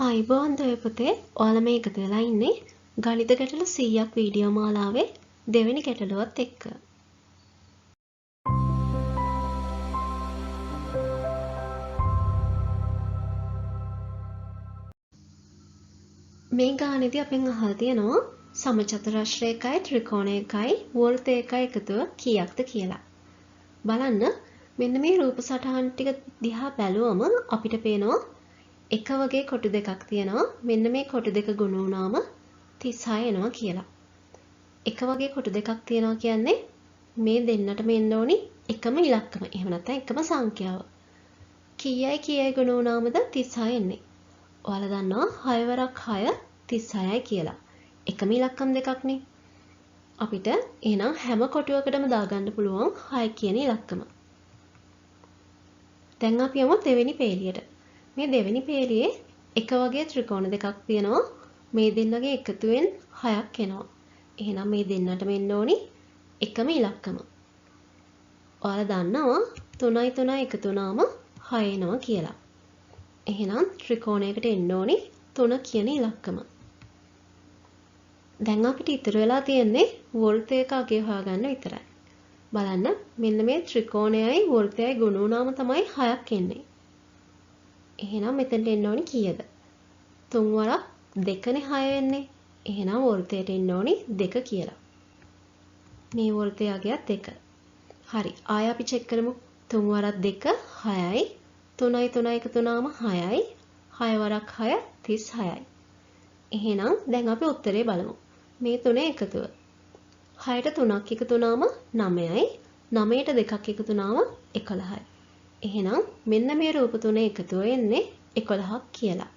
ආයිබෝන් දොය පුතේ ඔයාලා මේ එකතු වෙලා ඉන්නේ ගණිත ගැටළු 100ක් වීඩියෝ මාලාවේ දෙවෙනි ගැටලුවත් එක්ක. මේ ගානේදී අපෙන් අහලා තියෙනවා සමචතුරස්‍රයකයි ත්‍රිකෝණයකයි වෘත්තයකයි එකතුව කීයක්ද කියලා. බලන්න මෙන්න මේ රූප සටහන් ටික දිහා බැලුවම අපිට පේනවා එක වගේ කොටු දෙකක් තියෙනවා. මෙන්න මේ කොටු දෙක ගුණ වුණාම 36 එනවා කියලා. එක වගේ කොටු දෙකක් තියෙනවා කියන්නේ මේ දෙන්නටම එන්න ඕනි එකම ඉලක්කම. එහෙම නැත්නම් එකම සංඛ්‍යාව. කීයයි කීයයි ගුණ වුණාමද 36 එන්නේ. ඔයාලා දන්නවා 6 වරක් 6 36යි කියලා. එකම ඉලක්කම් දෙකක්නේ. අපිට එහෙනම් හැම කොටුවකටම දාගන්න පුළුවන් 6 කියන ඉලක්කම. දැන් අපි යමු දෙවෙනි පේලියට. මේ දෙවෙනි පේලියේ එක වගේ ත්‍රිකෝණ දෙකක් තියෙනවා. මේ දෙන්නගේ එකතුවෙන් 6ක් එනවා. එහෙනම් මේ දෙන්නටම එන්න ඕනි එකම ඉලක්කම. ඔයාලා දන්නවා 3යි 3යි එකතු වුණාම 6 එනවා කියලා. එහෙනම් ත්‍රිකෝණයකට එන්න ඕනි 3 කියන ඉලක්කම. දැන් අපිට ඉතුරු වෙලා තියෙන්නේ වෘත්තයක අගය හොයාගන්න විතරයි. බලන්න මෙන්න මේ ත්‍රිකෝණයයි වෘත්තයයි ගුණ වුණාම තමයි 6ක් එන්නේ. එහෙනම් මෙතනට එන්න ඕනි කීයද? 3 වරක් 2නේ 6 වෙන්නේ. එහෙනම් වෘත්තයට එන්න ඕනි 2 කියලා. මේ වෘත්තය අගයත් 2. හරි. ආය අපි චෙක් කරමු. 3 වරක් 2 6යි. 3යි 3යි එකතු වුණාම 6යි. 6 වරක් 6 36යි. එහෙනම් දැන් අපි උත්තරේ බලමු. මේ තුනේ එකතුව. 6ට 3ක් එකතු වුණාම 9යි. 9ට 2ක් එකතු වුණාම 11යි. එහෙනම් මෙන්න මේ රූප තුනේ එකතුව එන්නේ 11ක් කියලා.